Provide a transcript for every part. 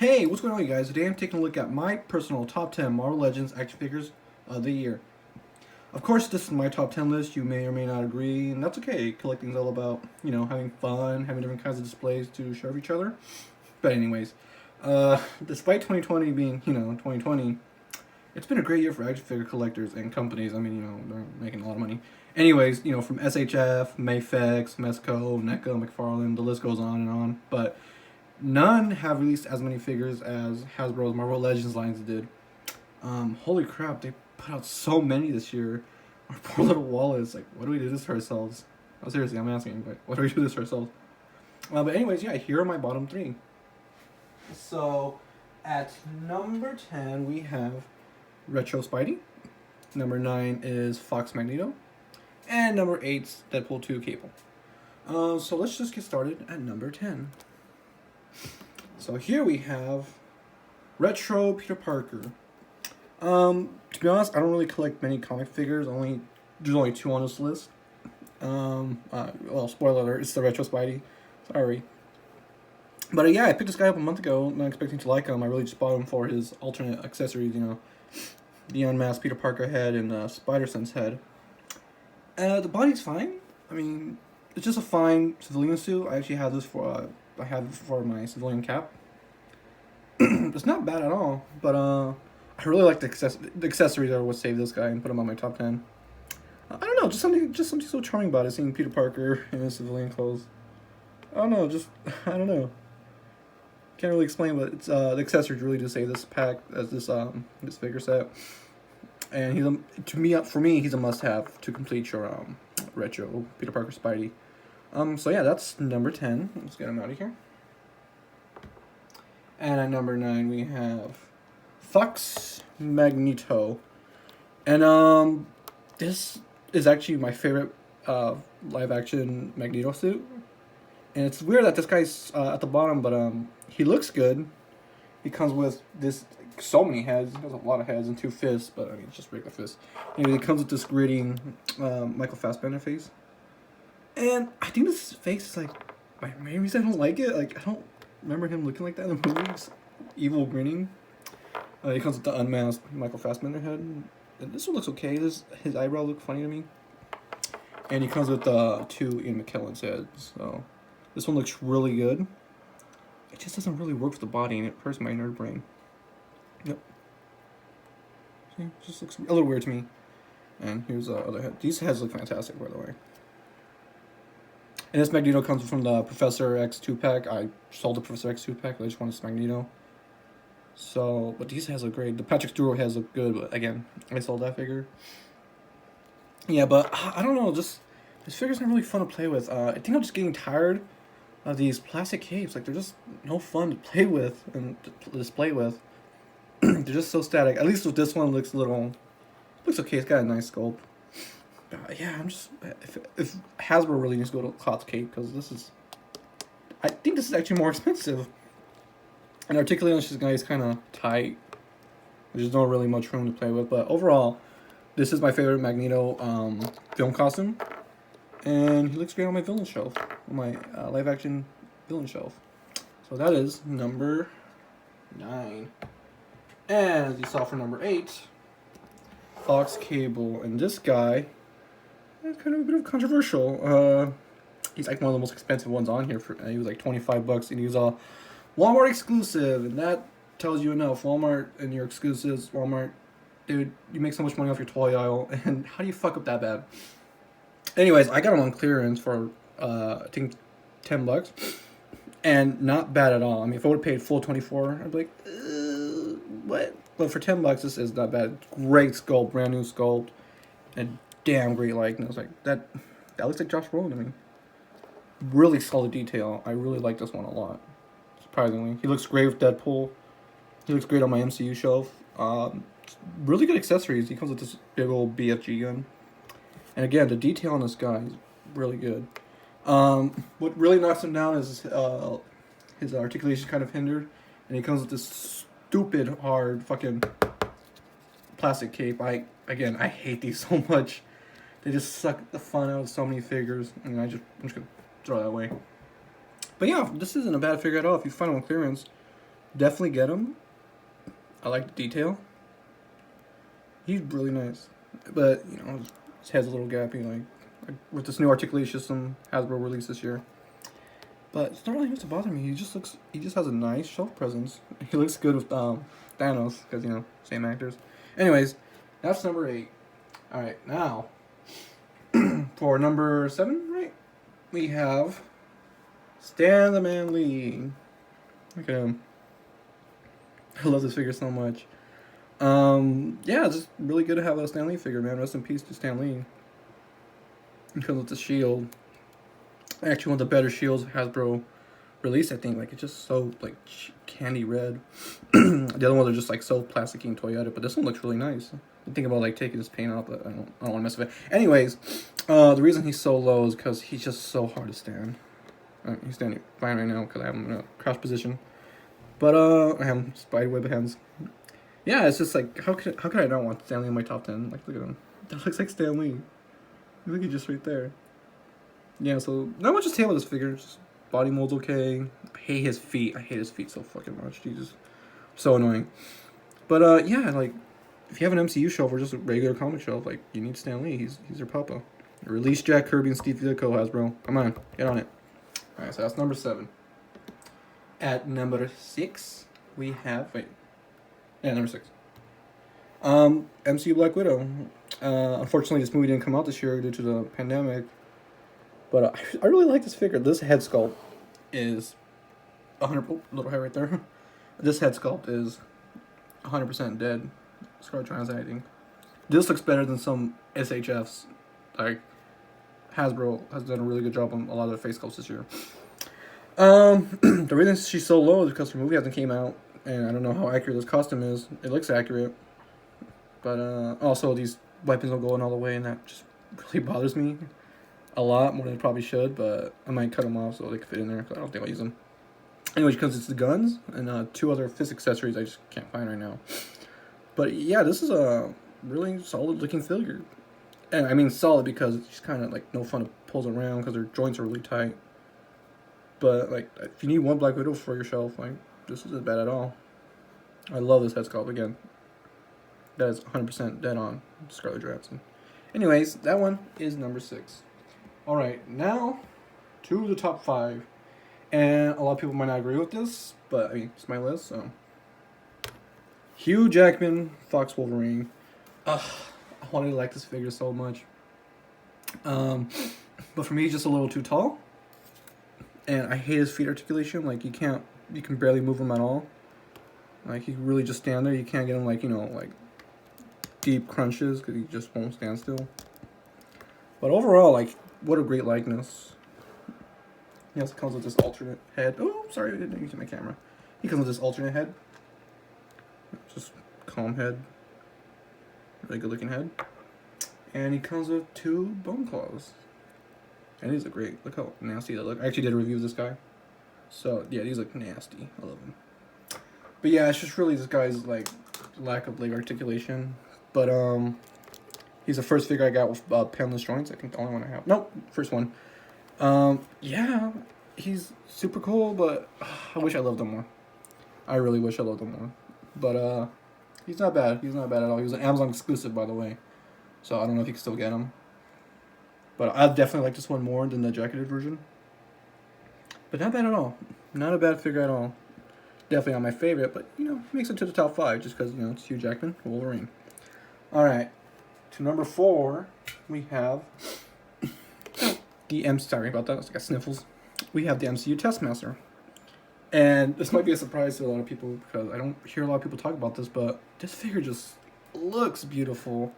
Hey, what's going on, you guys? Today I'm taking a look at my personal top 10 Marvel Legends action figures of the year. Of course, this is my top 10 list. You may or may not agree, and that's okay. Collecting's all about, having fun, having different kinds of displays to show each other. But anyways, despite 2020 being, 2020, it's been a great year for action figure collectors and companies. I mean, they're making a lot of money. Anyways, from SHF, Mayfex, Mezco, NECA, McFarlane, the list goes on and on. But none have released as many figures as Hasbro's Marvel Legends lines did. Holy crap, they put out so many this year. Our poor little wallets, like, what do we do this to ourselves? Oh, seriously, I'm asking, like, what do we do this to ourselves? But anyways, yeah, here are my bottom three. So, at number 10, we have Retro Spidey. Number 9 is Fox Magneto. And number 8's Deadpool 2 Cable. So let's just get started at number 10. So here we have Retro Peter Parker. To be honest, I don't really collect many comic figures. There's only 2 on this list. Well, spoiler alert, it's the Retro Spidey. Sorry. But yeah, I picked this guy up a month ago, not expecting to like him. I really just bought him for his alternate accessories, the unmasked Peter Parker head and Spider-Sense head. The body's fine. I mean, it's just a fine civilian suit. I actually have this for my civilian cap. It's not bad at all, but I really like the accessories are what saved this guy and put him on my top 10. I don't know, just something so charming about it, seeing Peter Parker in his civilian clothes. I don't know, I don't know. Can't really explain, but it's the accessories really do save this pack as this figure set. And for me, he's a must-have to complete your retro Peter Parker Spidey. So yeah, that's number 10. Let's get him out of here. And at number 9, we have Fox Magneto. And this is actually my favorite live-action Magneto suit. And it's weird that this guy's at the bottom, but he looks good. He comes with so many heads. He has a lot of heads and 2 fists, but I mean, it's just regular fists. And he comes with this gritty Michael Fassbender face. And I think this face is like my main reason I don't like it. Like, I don't remember him looking like that in the movies. Evil grinning. He comes with the unmasked Michael Fassbender head. And this one looks okay. His eyebrow look funny to me. And he comes with 2 Ian McKellen's heads. So this one looks really good. It just doesn't really work with the body, and it hurts my nerd brain. Yep. See, it just looks a little weird to me. And here's the other head. These heads look fantastic, by the way. And this Magneto comes from the Professor X 2-pack. I sold the Professor X 2-pack, but I just wanted this Magneto. So, but these heads look great. The Patrick Stewart heads look good, but again, I sold that figure. Yeah, but I don't know, this figure's not really fun to play with. I think I'm just getting tired of these plastic capes. Like, they're just no fun to play with and to display with. They're just so static. At least with this one, looks okay. It's got a nice sculpt. Yeah, I'm just, if Hasbro really needs to go to Klotz Cape, because I think this is actually more expensive. And articulating on this guy is kind of tight. There's not really much room to play with, but overall, this is my favorite Magneto film costume. And he looks great on my villain shelf, on my live-action villain shelf. So that is number 9. And as you saw for number 8, Fox Cable. And this guy is kind of a bit of controversial. He's like one of the most expensive ones on here. He was like $25, and he was a Walmart exclusive, and that tells you enough. Walmart and your exclusives, Walmart, dude, you make so much money off your toy aisle, and how do you fuck up that bad? Anyways, I got him on clearance for I think $10, and not bad at all. I mean, if I would have paid full 24, I'd be like, what? But for $10, this is not bad. Great sculpt, brand new sculpt, and damn great likeness. Like that looks like Josh Brolin to me. Really solid detail. I really like this one a lot. Surprisingly, he looks great with Deadpool. He looks great on my MCU shelf. Really good accessories. He comes with this big old BFG gun. And again, the detail on this guy is really good. What really knocks him down is his articulation kind of hindered. And he comes with this stupid hard fucking plastic cape. I hate these so much. They just suck the fun out of so many figures. And I'm just going to throw that away. But yeah, this isn't a bad figure at all. If you find it on clearance, Definitely get him. I like the detail. He's really nice, but you know his head's a little gappy. Like with this new articulation system Hasbro released this year. But it's not really used to bother me. He just has a nice shelf presence. He looks good with Thanos because you know same actors. Anyways, that's number 8. All right, now for number 7, right? We have Stan the Man Lee. Look at him. I love this figure so much. Yeah, it's just really good to have a Stan Lee figure, man. Rest in peace to Stan Lee. It comes with the shield. Actually, one of the better shields Hasbro released, I think. Like, it's just so, like, candy red. The other ones are just, like, so plasticky and Toyota, but this one looks really nice. I'm thinking about, like, taking this paint off, but I don't want to mess with it. Anyways, the reason he's so low is because he's just so hard to stand. He's standing fine right now because I have him in a crouch position. But, I have him spiderweb hands. Yeah, it's just like, how could I not want Stan Lee in my top 10? Like, look at him. That looks like Stan Lee. Look at just right there. Yeah, so not much to say about this figure. Just body mold's okay. I hate his feet. I hate his feet so fucking much. Jesus, so annoying. But yeah, like if you have an MCU shelf or just a regular comic shelf, like you need Stan Lee. He's your papa. Release Jack Kirby and Steve Ditko, Hasbro. Come on, get on it. All right, so that's number 7. At number 6, we have number 6. MCU Black Widow. Unfortunately, this movie didn't come out this year due to the pandemic. But I really like this figure. This head sculpt is 100. Oh, little hair right there. This head sculpt is 100% dead. Scarlett Johansson, I think. This looks better than some SHFs. Like Hasbro has done a really good job on a lot of their face sculpts this year. The reason she's so low is because her movie hasn't came out, and I don't know how accurate this costume is. It looks accurate, but also these weapons don't go in all the way, and that just really bothers me a lot more than it probably should. But I might cut them off so they can fit in there. Cause I don't think I'll use them. Anyway, because it's the guns and 2 other fist accessories I just can't find right now. But yeah, this is a really solid looking figure. And I mean solid because it's kind of like no fun to pull around because their joints are really tight. But like if you need one Black Widow for your shelf, like this isn't bad at all. I love this head sculpt again. That is 100% dead on Scarlett Johansson. Anyways, that one is number 6. Alright, now to the top 5. And a lot of people might not agree with this, but I mean, it's my list, so. Hugh Jackman, Fox Wolverine. I wanted to like this figure so much. But for me, he's just a little too tall. And I hate his feet articulation. Like, you can barely move him at all. Like, he really just stand there. You can't get him, like, you know, like, deep crunches, because he just won't stand still. But overall, like, what a great likeness. He also comes with this alternate head. Oh, sorry, I didn't use my camera. He comes with this alternate head. Just calm head. Really good looking head. And he comes with 2 bone claws. And these look great. Look how nasty they look. I actually did a review of this guy. So, yeah, these look nasty. I love them. But yeah, it's just really this guy's, like, lack of leg articulation. But, he's the first figure I got with panless joints. I think the only one I have. Nope, first one. Yeah, he's super cool, but I wish I loved him more. I really wish I loved him more. But, he's not bad. He's not bad at all. He was an Amazon exclusive, by the way. So I don't know if you can still get him. But I definitely like this one more than the jacketed version. But not bad at all. Not a bad figure at all. Definitely not my favorite, but, you know, makes it to the top 5 just because, you know, it's Hugh Jackman, Wolverine. Alright. To number 4, we have the sorry about that, I got sniffles. We have the MCU Taskmaster. And this might be a surprise to a lot of people because I don't hear a lot of people talk about this, but this figure just looks beautiful.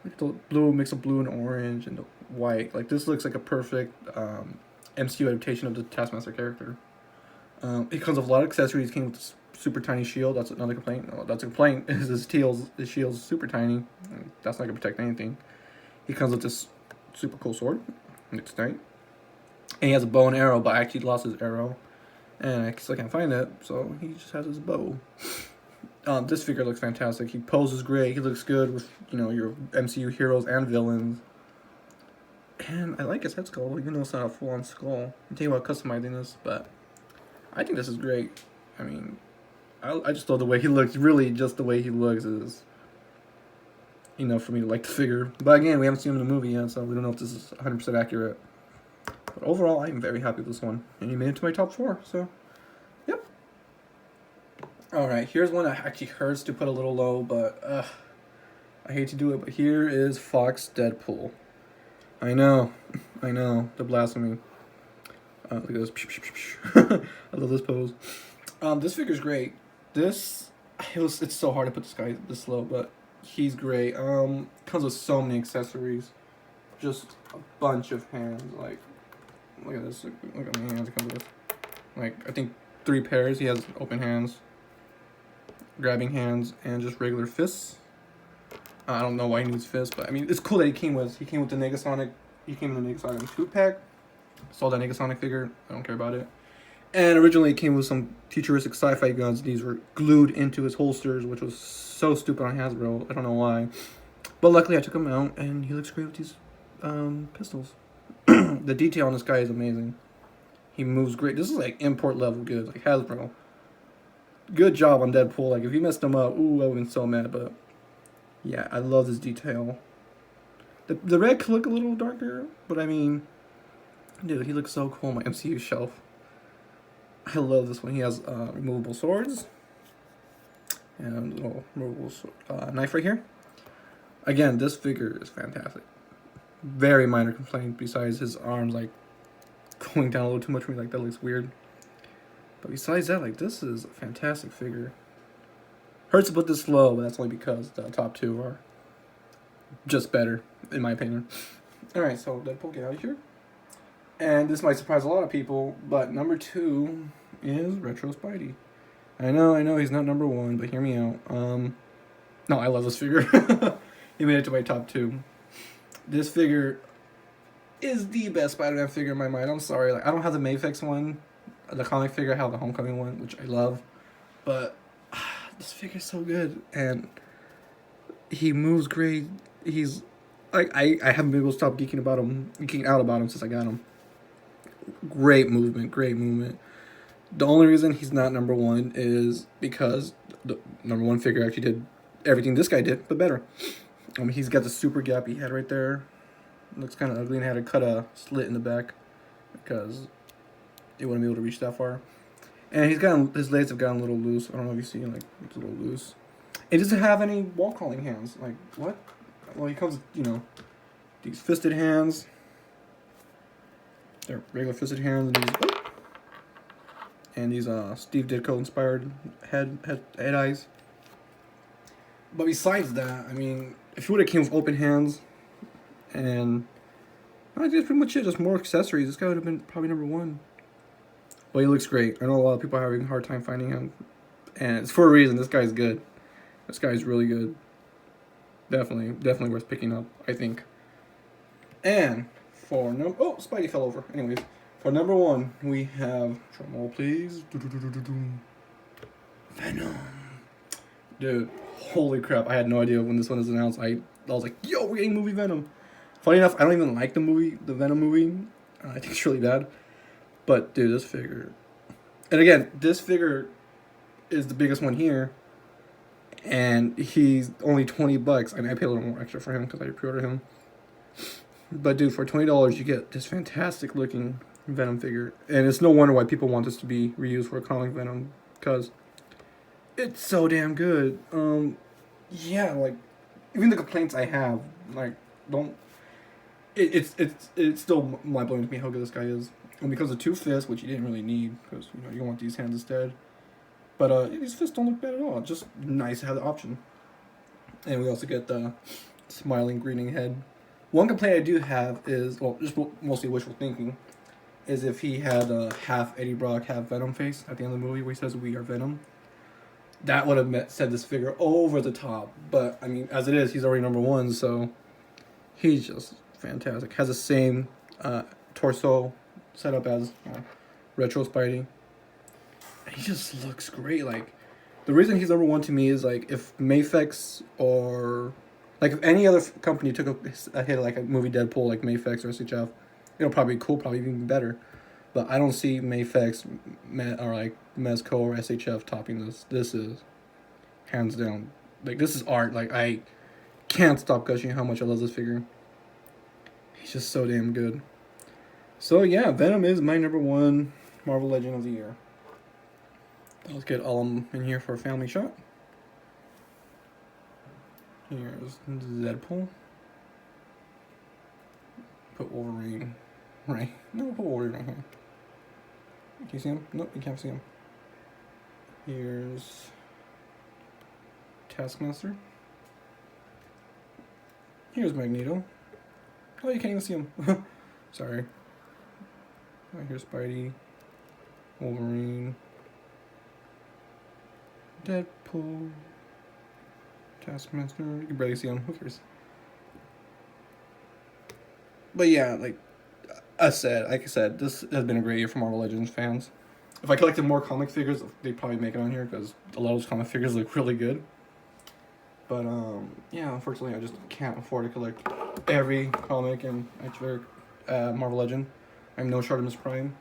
Like the blue, mix of blue and orange and the white. Like this looks like a perfect MCU adaptation of the Taskmaster character. It comes with a lot of accessories. It came with this super tiny shield. That's another complaint. No, that's a complaint. Is his shield's super tiny. That's not gonna protect anything. He comes with this super cool sword. It's tight. And he has a bow and arrow, but I actually lost his arrow. And I still can't find it, so he just has his bow. This figure looks fantastic. He poses great. He looks good with, you know, your MCU heroes and villains. And I like his head sculpt, even though it's not a full-on skull. I'm thinking about customizing this, but I think this is great. I mean, I just thought the way he looks, really just the way he looks is enough for me to like the figure. But again, we haven't seen him in the movie yet, so we don't know if this is 100% accurate. But overall, I'm very happy with this one. And he made it to my top 4, so yep. Alright, here's one that actually hurts to put a little low, but I hate to do it, but here is Fox Deadpool. I know, the blasphemy. Look at this. I love this pose. This figure's great. It's so hard to put this guy this low, but he's great. Comes with so many accessories. Just a bunch of hands. Like, look at this. Look at my hands. It comes with, like, I think 3 pairs. He has open hands, grabbing hands, and just regular fists. I don't know why he needs fists, but I mean, it's cool that he came with the Negasonic. He came in the Negasonic 2-pack. Saw that Negasonic figure. I don't care about it. And originally it came with some futuristic sci-fi guns. These were glued into his holsters, which was so stupid on Hasbro. I don't know why. But luckily I took him out, and he looks great with these pistols. The detail on this guy is amazing. He moves great. This is like import level good, like Hasbro. Good job on Deadpool. Like, if you messed him up, ooh, I would've been so mad. But yeah, I love this detail. The red could look a little darker, but I mean, dude, he looks so cool on my MCU shelf. I love this one. He has removable swords and a little removable knife right here. Again, this figure is fantastic. Very minor complaint besides his arms like going down a little too much for me. Like, that looks weird. But besides that, like, this is a fantastic figure. Hurts to put this low, but that's only because the top 2 are just better, in my opinion. Alright, so Deadpool, get out of here. And this might surprise a lot of people, but number 2 is Retro Spidey. I know, he's not number 1, but hear me out. No, I love this figure. He made it to my top 2. This figure is the best Spider-Man figure in my mind. I'm sorry, like, I don't have the Mafex one, the comic figure. I have the Homecoming one, which I love. But this figure's so good, and he moves great. He's I haven't been able to stop geeking out about him since I got him. Great movement. The only reason he's not number 1 is because the number 1 figure actually did everything this guy did, but better. He's got the super gappy head right there. Looks kind of ugly, and had to cut a slit in the back because it wouldn't be able to reach that far. And his legs have gotten a little loose. I don't know if you see, like, it's a little loose. It doesn't have any wall crawling hands. Like, what? Well, he comes with, these fisted hands. They're regular fisted hands, and these Steve Ditko inspired head eyes. But besides that, I mean, if he would have came with open hands, and I think that's pretty much it. Just more accessories. This guy would have been probably number 1. Well, he looks great. I know a lot of people are having a hard time finding him, and it's for a reason. This guy's good. This guy's really good. Definitely worth picking up, I think. And for Spidey fell over. Anyways, for number 1, we have, drum roll please, Venom. Dude, holy crap! I had no idea when this one was announced. I was like, yo, we're getting movie Venom. Funny enough, I don't even like the Venom movie. I think it's really bad. But dude, this figure, and again, this figure is the biggest one here, and he's only $20, and I pay a little more extra for him because I pre-ordered him. But dude, for $20, you get this fantastic looking Venom figure, and it's no wonder why people want this to be reused for a comic Venom, because it's so damn good. Yeah, like, even the complaints I have, like, don't. It's still mind blowing to me how good this guy is. And because of 2 fists, which you didn't really need, because you want these hands instead. But these fists don't look bad at all. Just nice to have the option. And we also get the smiling, grinning head. One complaint I do have is, well, just mostly wishful thinking, is if he had a half Eddie Brock, half Venom face at the end of the movie where he says, "We are Venom." That would have set this figure over the top. But, I mean, as it is, he's already number 1, so he's just fantastic. Has the same torso setup as Retro Spidey. He just looks great. Like, the reason he's number 1 to me is, like, if Mafex or, like, if any other company took a hit like a movie Deadpool, like Mafex or SHF, it'll probably be cool, probably even better. But I don't see Mayfex, or like Mezco or SHF topping this. This is hands down. Like, this is art. Like, I can't stop gushing how much I love this figure. He's just so damn good. So yeah, Venom is my #1 Marvel Legend of the year. Let's get all of them in here for a family shot. Here's Deadpool. Put Wolverine right. No, put Wolverine right here. Can you see him? Nope, you can't see him. Here's Taskmaster. Here's Magneto. Oh, you can't even see him. Sorry. Right, here's Spidey. Wolverine. Deadpool. Taskmaster. You can barely see him. Who cares? But yeah, like I said, this has been a great year for Marvel Legends fans. If I collected more comic figures, they'd probably make it on here because a lot of those comic figures look really good. But yeah, unfortunately, I just can't afford to collect every comic and actually Marvel Legend. I'm no short of Miss Prime.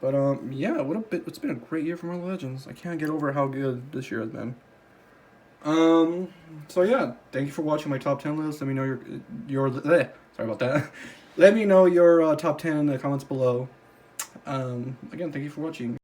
But yeah, it's been a great year for Marvel Legends. I can't get over how good this year has been. So yeah, thank you for watching my top 10 list. Let me know your sorry about that. Let me know your top 10 in the comments below. Again, thank you for watching.